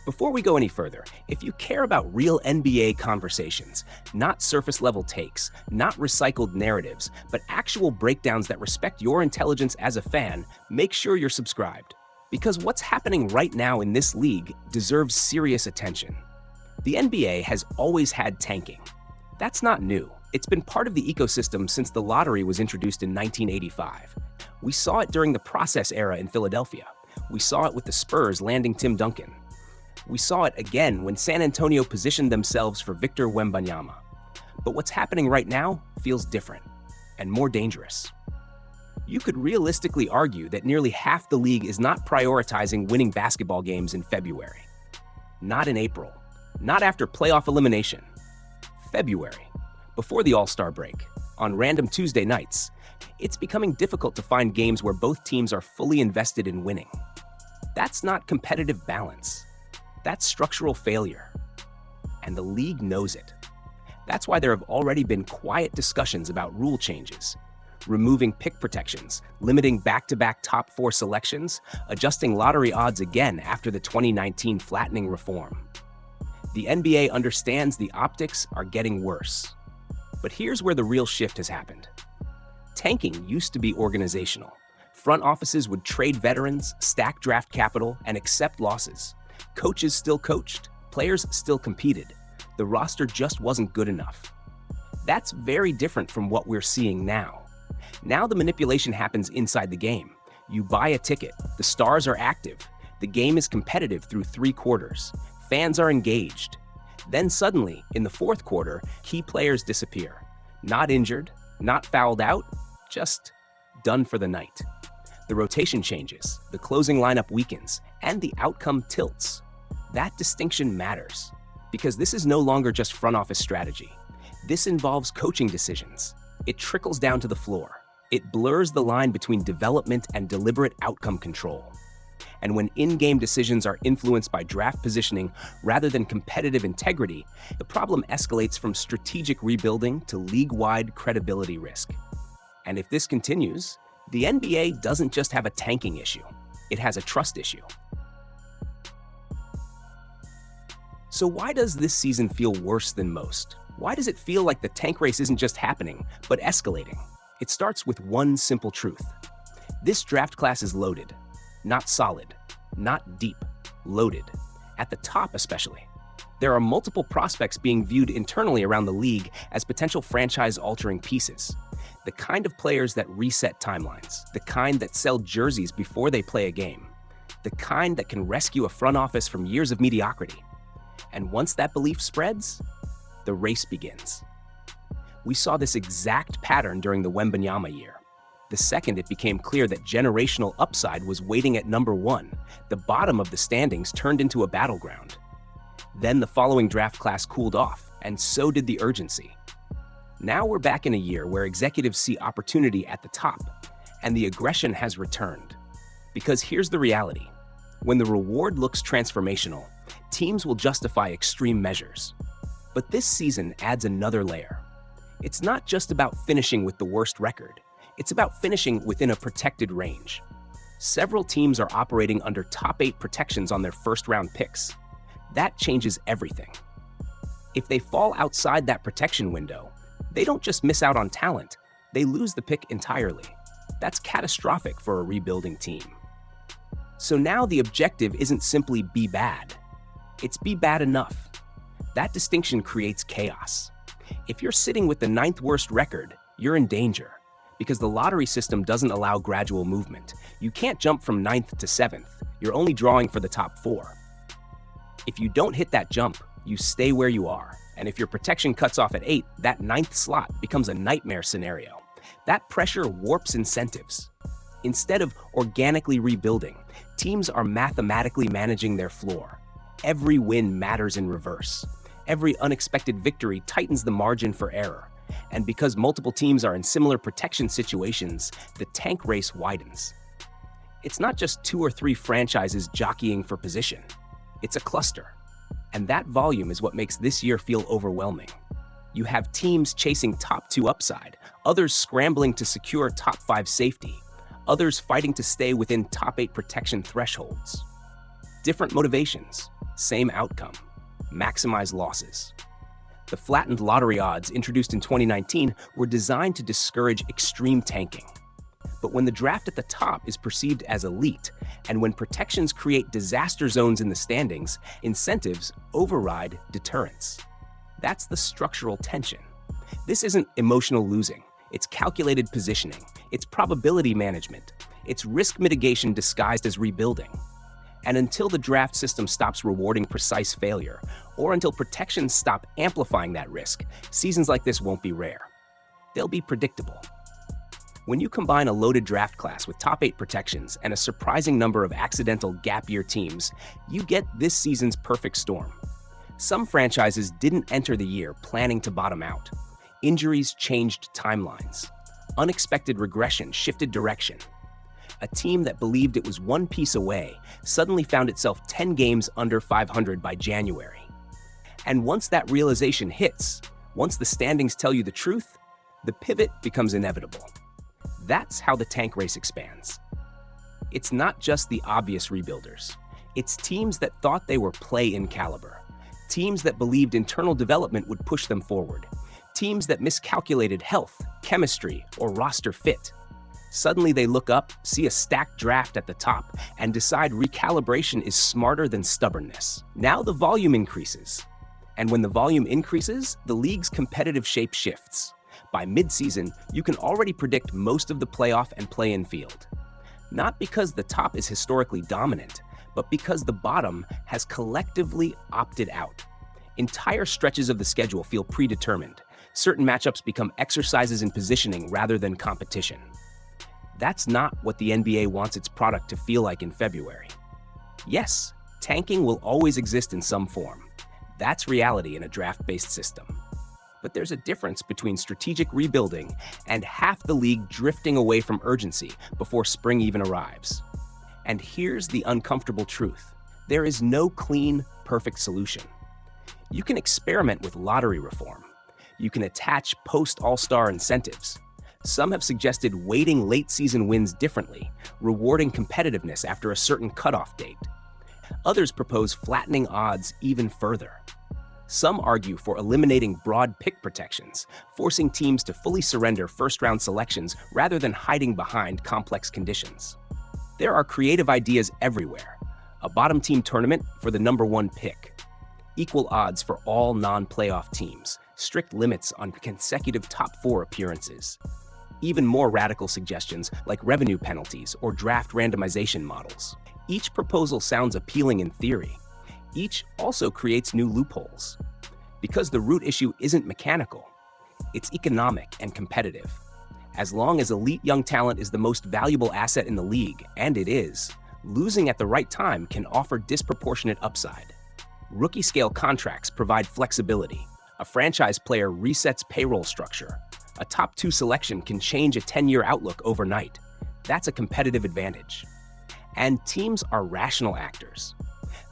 Before we go any further, if you care about real NBA conversations, not surface level takes, not recycled narratives, but actual breakdowns that respect your intelligence as a fan, make sure you're subscribed. Because what's happening right now in this league deserves serious attention. The NBA has always had tanking. That's not new. It's been part of the ecosystem since the lottery was introduced in 1985. We saw it during the process era in Philadelphia. We saw it with the Spurs landing Tim Duncan. We saw it again when San Antonio positioned themselves for Victor Wembanyama. But what's happening right now feels different and more dangerous. You could realistically argue that nearly half the league is not prioritizing winning basketball games in February. Not in April. Not after playoff elimination. February, before the All-Star break, on random Tuesday nights, it's becoming difficult to find games where both teams are fully invested in winning. That's not competitive balance. That's structural failure. And the league knows it. That's why there have already been quiet discussions about rule changes, removing pick protections, limiting back-to-back top 4 selections, adjusting lottery odds again after the 2019 flattening reform. The NBA understands the optics are getting worse. But here's where the real shift has happened. Tanking used to be organizational. Front offices would trade veterans, stack draft capital, and accept losses. Coaches still coached, players still competed. The roster just wasn't good enough. That's very different from what we're seeing now. Now the manipulation happens inside the game. You buy a ticket, the stars are active, the game is competitive through 3 quarters, fans are engaged. Then suddenly, in the 4th quarter, key players disappear. Not injured, not fouled out, just done for the night. The rotation changes, the closing lineup weakens, and the outcome tilts. That distinction matters, because this is no longer just front office strategy. This involves coaching decisions. It trickles down to the floor. It blurs the line between development and deliberate outcome control. And when in-game decisions are influenced by draft positioning rather than competitive integrity, the problem escalates from strategic rebuilding to league-wide credibility risk. And if this continues, the NBA doesn't just have a tanking issue, it has a trust issue. So why does this season feel worse than most? Why does it feel like the tank race isn't just happening, but escalating? It starts with one simple truth. This draft class is loaded. Not solid, not deep, loaded. At the top especially. There are multiple prospects being viewed internally around the league as potential franchise-altering pieces. The kind of players that reset timelines, the kind that sell jerseys before they play a game, the kind that can rescue a front office from years of mediocrity. And once that belief spreads, the race begins. We saw this exact pattern during the Wembanyama year. The second it became clear that generational upside was waiting at number 1, the bottom of the standings turned into a battleground. Then the following draft class cooled off, and so did the urgency. Now we're back in a year where executives see opportunity at the top, and the aggression has returned. Because here's the reality. When the reward looks transformational, teams will justify extreme measures. But this season adds another layer. It's not just about finishing with the worst record. It's about finishing within a protected range. Several teams are operating under top 8 protections on their first-round picks. That changes everything. If they fall outside that protection window, they don't just miss out on talent, they lose the pick entirely. That's catastrophic for a rebuilding team. So now the objective isn't simply be bad. It's be bad enough. That distinction creates chaos. If you're sitting with the 9th worst record, you're in danger. Because the lottery system doesn't allow gradual movement. You can't jump from 9th to 7th. You're only drawing for the top 4. If you don't hit that jump, you stay where you are. And if your protection cuts off at 8, that 9th slot becomes a nightmare scenario. That pressure warps incentives. Instead of organically rebuilding, teams are mathematically managing their floor. Every win matters in reverse. Every unexpected victory tightens the margin for error. And because multiple teams are in similar protection situations, the tank race widens. It's not just 2 or 3 franchises jockeying for position. It's a cluster. And that volume is what makes this year feel overwhelming. You have teams chasing top 2 upside, others scrambling to secure top 5 safety, others fighting to stay within top 8 protection thresholds. Different motivations, same outcome: maximize losses. The flattened lottery odds introduced in 2019 were designed to discourage extreme tanking. But when the draft at the top is perceived as elite, and when protections create disaster zones in the standings, incentives override deterrence. That's the structural tension. This isn't emotional losing. It's calculated positioning. It's probability management. It's risk mitigation disguised as rebuilding. And until the draft system stops rewarding precise failure, or until protections stop amplifying that risk, seasons like this won't be rare. They'll be predictable. When you combine a loaded draft class with top 8 protections and a surprising number of accidental gap year teams, you get this season's perfect storm. Some franchises didn't enter the year planning to bottom out. Injuries changed timelines. Unexpected regression shifted direction. A team that believed it was one piece away suddenly found itself 10 games under 500 by January. And once that realization hits, once the standings tell you the truth, the pivot becomes inevitable. That's how the tank race expands. It's not just the obvious rebuilders. It's teams that thought they were play-in caliber. Teams that believed internal development would push them forward. Teams that miscalculated health, chemistry, or roster fit. Suddenly they look up, see a stacked draft at the top, and decide recalibration is smarter than stubbornness. Now the volume increases. And when the volume increases, the league's competitive shape shifts. By mid-season, you can already predict most of the playoff and play-in field. Not because the top is historically dominant, but because the bottom has collectively opted out. Entire stretches of the schedule feel predetermined. Certain matchups become exercises in positioning rather than competition. That's not what the NBA wants its product to feel like in February. Yes, tanking will always exist in some form. That's reality in a draft-based system. But there's a difference between strategic rebuilding and half the league drifting away from urgency before spring even arrives. And here's the uncomfortable truth. There is no clean, perfect solution. You can experiment with lottery reform. You can attach post-All-Star incentives. Some have suggested weighting late-season wins differently, rewarding competitiveness after a certain cutoff date. Others propose flattening odds even further. Some argue for eliminating broad pick protections, forcing teams to fully surrender first-round selections rather than hiding behind complex conditions. There are creative ideas everywhere. A bottom team tournament for the number 1 pick. Equal odds for all non-playoff teams. Strict limits on consecutive top 4 appearances. Even more radical suggestions like revenue penalties or draft randomization models. Each proposal sounds appealing in theory. Each also creates new loopholes. Because the root issue isn't mechanical, it's economic and competitive. As long as elite young talent is the most valuable asset in the league, and it is, losing at the right time can offer disproportionate upside. Rookie-scale contracts provide flexibility. A franchise player resets payroll structure. A top 2 selection can change a 10-year outlook overnight. That's a competitive advantage. And teams are rational actors.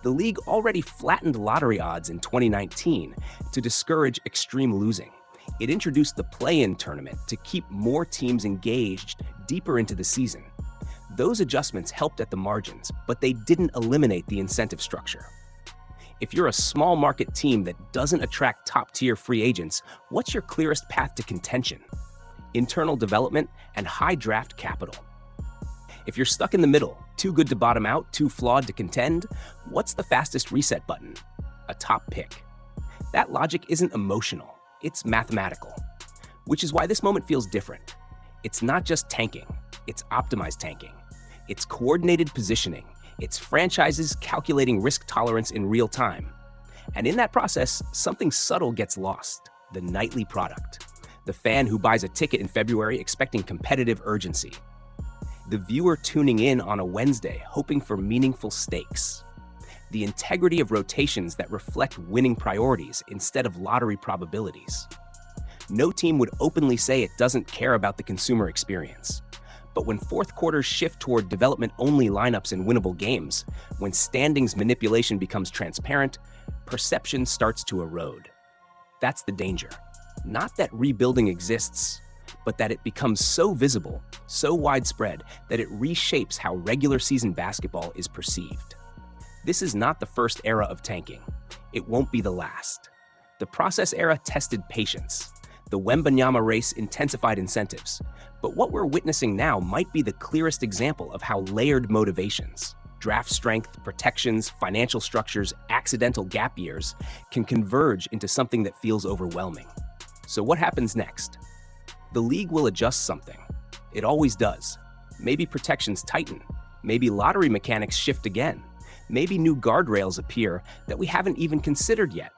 The league already flattened lottery odds in 2019 to discourage extreme losing. It introduced the play-in tournament to keep more teams engaged deeper into the season. Those adjustments helped at the margins, but they didn't eliminate the incentive structure. If you're a small market team that doesn't attract top-tier free agents, what's your clearest path to contention? Internal development and high draft capital. If you're stuck in the middle, too good to bottom out, too flawed to contend, what's the fastest reset button? A top pick. That logic isn't emotional, it's mathematical. Which is why this moment feels different. It's not just tanking, it's optimized tanking. It's coordinated positioning. It's franchises calculating risk tolerance in real time. And in that process, something subtle gets lost: the nightly product. The fan who buys a ticket in February expecting competitive urgency. The viewer tuning in on a Wednesday hoping for meaningful stakes. The integrity of rotations that reflect winning priorities instead of lottery probabilities. No team would openly say it doesn't care about the consumer experience. But when fourth quarters shift toward development-only lineups in winnable games, when standings manipulation becomes transparent, perception starts to erode. That's the danger. Not that rebuilding exists, but that it becomes so visible, so widespread, that it reshapes how regular season basketball is perceived. This is not the first era of tanking. It won't be the last. The process era tested patience. The Wembanyama race intensified incentives. But what we're witnessing now might be the clearest example of how layered motivations, draft strength, protections, financial structures, accidental gap years, can converge into something that feels overwhelming. So what happens next? The league will adjust something. It always does. Maybe protections tighten. Maybe lottery mechanics shift again. Maybe new guardrails appear that we haven't even considered yet.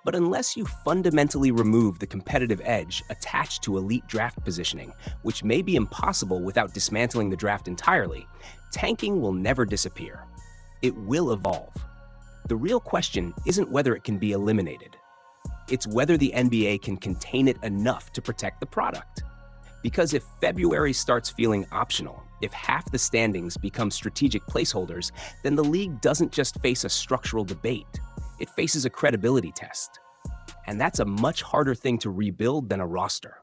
But unless you fundamentally remove the competitive edge attached to elite draft positioning, which may be impossible without dismantling the draft entirely, tanking will never disappear. It will evolve. The real question isn't whether it can be eliminated. It's whether the NBA can contain it enough to protect the product. Because if February starts feeling optional, if half the standings become strategic placeholders, then the league doesn't just face a structural debate. It faces a credibility test. And that's a much harder thing to rebuild than a roster.